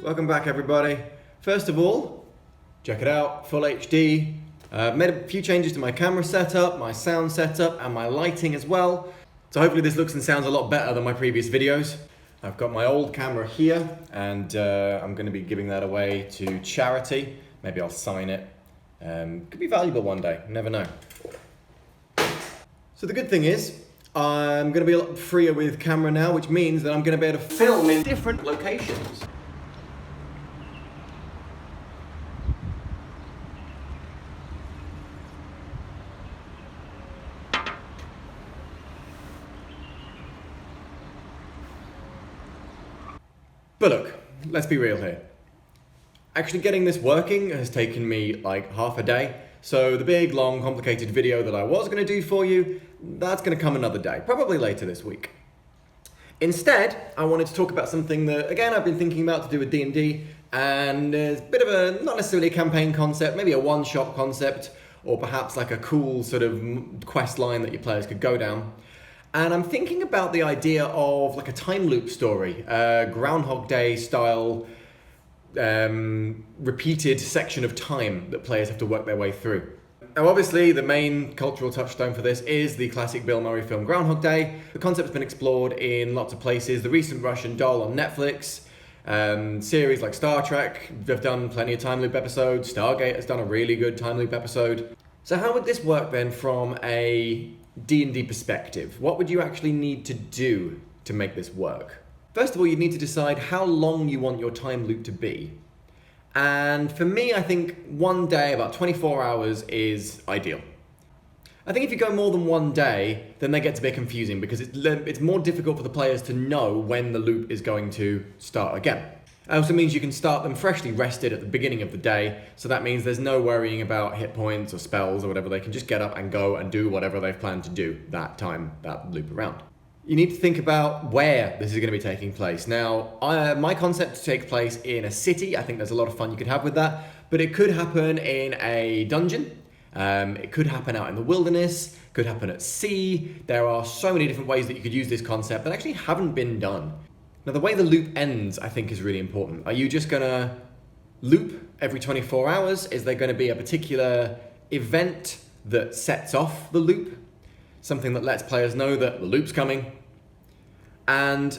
Welcome back, everybody. First of all, check it out, full HD. Made a few changes to my camera setup, my sound setup, and my lighting as well. So hopefully this looks and sounds a lot better than my previous videos. I've got my old camera here, and I'm going to be giving that away to charity. Maybe I'll sign it. Could be valuable one day, you never know. So the good thing is, I'm going to be a lot freer with camera now, which means that I'm going to be able to film in different locations. But look, let's be real here. Actually getting this working has taken me like half a day. So the big, long, complicated video that I was going to do for you, that's going to come another day, probably later this week. Instead, I wanted to talk about something that, again, I've been thinking about to do with D&D, and it's a bit of a, not necessarily a campaign concept, maybe a one-shot concept, or perhaps like a cool sort of quest line that your players could go down. And I'm thinking about the idea of like a time loop story, Groundhog Day style, repeated section of time that players have to work their way through. Now obviously the main cultural touchstone for this is the classic Bill Murray film Groundhog Day. The concept's been explored in lots of places. The recent Russian doll on Netflix, series like Star Trek, they've done plenty of time loop episodes. Stargate has done a really good time loop episode. So how would this work then from a D&D perspective? What would you actually need to do to make this work? First of all, you need to decide how long you want your time loop to be. And for me, I think one day, about 24 hours, is ideal. I think if you go more than one day, then they get a bit confusing because it's more difficult for the players to know when the loop is going to start again. It also means you can start them freshly rested at the beginning of the day, so that means there's no worrying about hit points or spells or whatever. They can just get up and go and do whatever they've planned to do that time, that loop around. You need to think about where this is going to be taking place. Now, my concept takes place in a city. I think there's a lot of fun you could have with that, but it could happen in a dungeon. It could happen out in the wilderness, could happen at sea. There are so many different ways that you could use this concept that actually haven't been done. Now, the way the loop ends, I think, is really important. Are you just going to loop every 24 hours? Is there going to be a particular event that sets off the loop? Something that lets players know that the loop's coming? And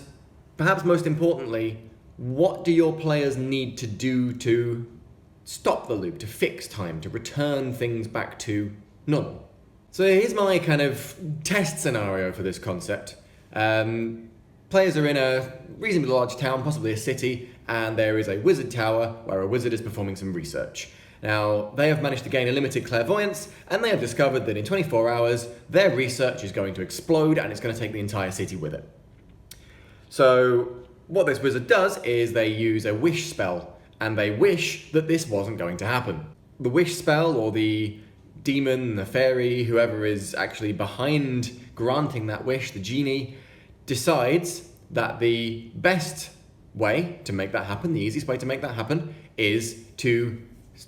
perhaps most importantly, what do your players need to do to stop the loop, to fix time, to return things back to normal? So here's my kind of test scenario for this concept. Players are in a reasonably large town, possibly a city, and there is a wizard tower where a wizard is performing some research. Now, they have managed to gain a limited clairvoyance, and they have discovered that in 24 hours, their research is going to explode, and it's going to take the entire city with it. So, what this wizard does is they use a wish spell, and they wish that this wasn't going to happen. The wish spell, or the demon, the fairy, whoever is actually behind granting that wish, the genie, decides that the best way to make that happen, the easiest way to make that happen, is to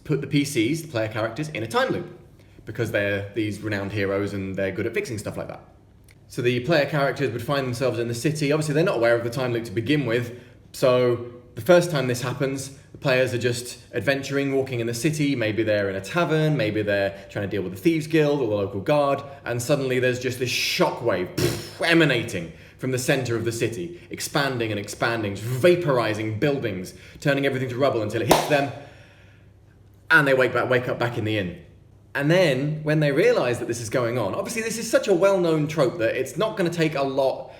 put the PCs, the player characters, in a time loop, because they're these renowned heroes and they're good at fixing stuff like that. So the player characters would find themselves in the city. Obviously they're not aware of the time loop to begin with, so the first time this happens, the players are just adventuring, walking in the city. Maybe they're in a tavern, maybe they're trying to deal with the Thieves Guild or the local guard, and suddenly there's just this shockwave emanating from the center of the city, expanding and expanding, vaporizing buildings, turning everything to rubble until it hits them, and they wake up back in the inn. And then, when they realize that this is going on, obviously this is such a well-known trope that it's not going to take a lot.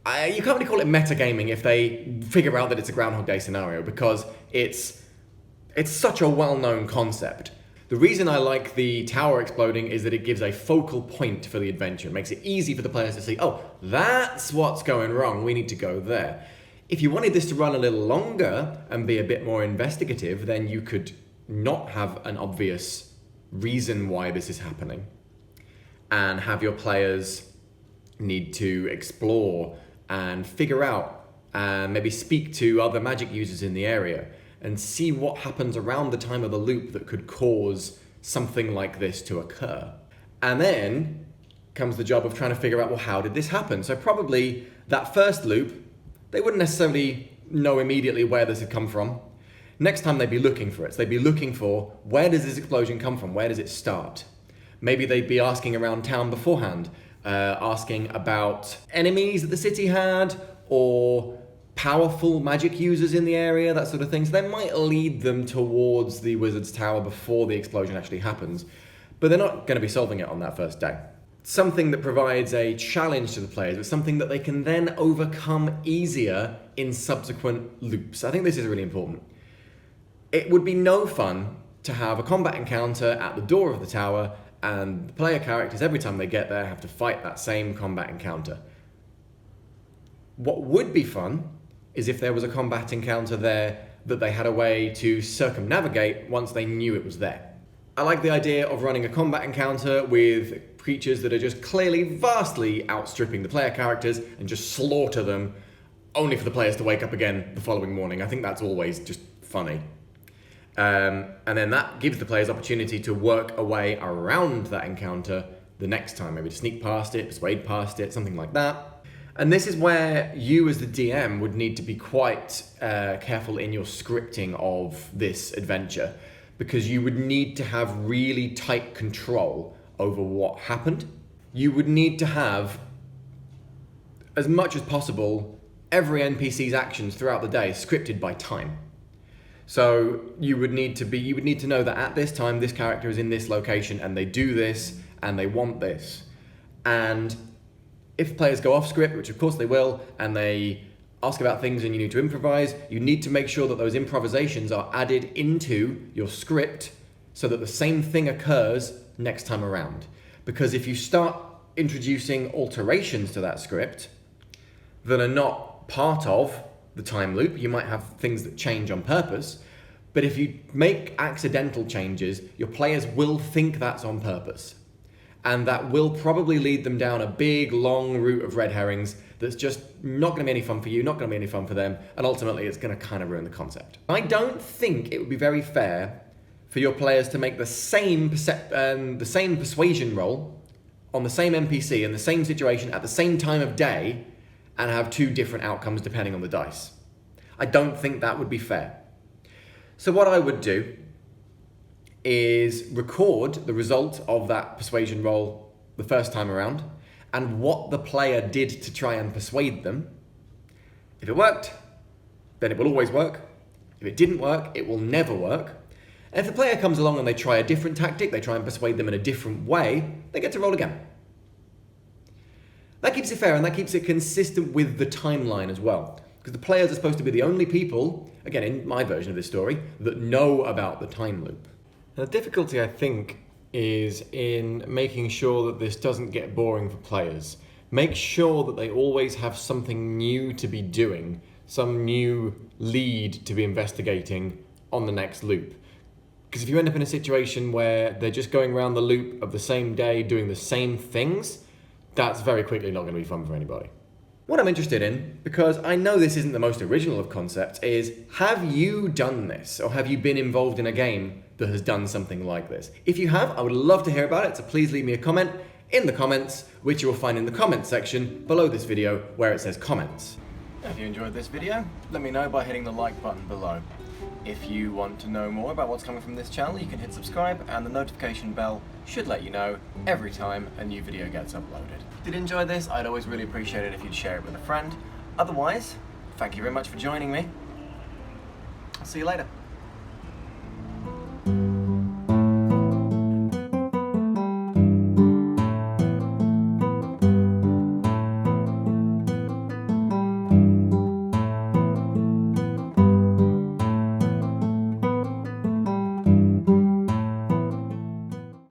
You can't really call it metagaming if they figure out that it's a Groundhog Day scenario, because it's such a well-known concept. The reason I like the tower exploding is that it gives a focal point for the adventure. It makes it easy for the players to see, oh, that's what's going wrong, we need to go there. If you wanted this to run a little longer and be a bit more investigative, then you could not have an obvious reason why this is happening and have your players need to explore and figure out and maybe speak to other magic users in the area and see what happens around the time of the loop that could cause something like this to occur. And then comes the job of trying to figure out, well, how did this happen? So probably that first loop, they wouldn't necessarily know immediately where this had come from. next time they'd be looking for it. So they'd be looking for, where does this explosion come from? Where does it start? Maybe they'd be asking around town beforehand, asking about enemies that the city had, or powerful magic users in the area, that sort of thing. So they might lead them towards the wizard's tower before the explosion actually happens, but they're not going to be solving it on that first day. Something that provides a challenge to the players, but something that they can then overcome easier in subsequent loops. I think this is really important. It would be no fun to have a combat encounter at the door of the tower and the player characters, every time they get there, have to fight that same combat encounter. What would be fun is if there was a combat encounter there that they had a way to circumnavigate once they knew it was there. I like the idea of running a combat encounter with creatures that are just clearly vastly outstripping the player characters and just slaughter them, only for the players to wake up again the following morning. I think that's always just funny. And then that gives the players opportunity to work a way around that encounter the next time, maybe to sneak past it, persuade past it, something like that. And this is where you as the DM would need to be quite careful in your scripting of this adventure, because you would need to have really tight control over what happened. You would need to have, as much as possible, every NPC's actions throughout the day scripted by time. So you would need to know that at this time, this character is in this location and they do this and they want this. And if players go off script, which of course they will, and they ask about things and you need to improvise, you need to make sure that those improvisations are added into your script so that the same thing occurs next time around. Because if you start introducing alterations to that script that are not part of the time loop, you might have things that change on purpose, but if you make accidental changes, your players will think that's on purpose. And that will probably lead them down a big, long route of red herrings that's just not going to be any fun for you, not going to be any fun for them, and ultimately it's going to kind of ruin the concept. I don't think it would be very fair for your players to make the same persuasion roll on the same NPC in the same situation at the same time of day and have two different outcomes depending on the dice. I don't think that would be fair. So what I would do is record the result of that persuasion roll the first time around and what the player did to try and persuade them. If it worked, then it will always work. If it didn't work, it will never work. And if the player comes along and they try a different tactic, they try and persuade them in a different way, they get to roll again. That keeps it fair and that keeps it consistent with the timeline as well. Because the players are supposed to be the only people, again in my version of this story, that know about the time loop. The difficulty, I think, is in making sure that this doesn't get boring for players. Make sure that they always have something new to be doing, some new lead to be investigating on the next loop. Because if you end up in a situation where they're just going around the loop of the same day doing the same things, that's very quickly not going to be fun for anybody. What I'm interested in, because I know this isn't the most original of concepts, is have you done this? Or have you been involved in a game that has done something like this? If you have, I would love to hear about it, so please leave me a comment in the comments, which you will find in the comments section below this video where it says comments. If you enjoyed this video, let me know by hitting the like button below. If you want to know more about what's coming from this channel, you can hit subscribe and the notification bell should let you know every time a new video gets uploaded. If you did enjoy this, I'd always really appreciate it if you'd share it with a friend. Otherwise, thank you very much for joining me. I'll see you later.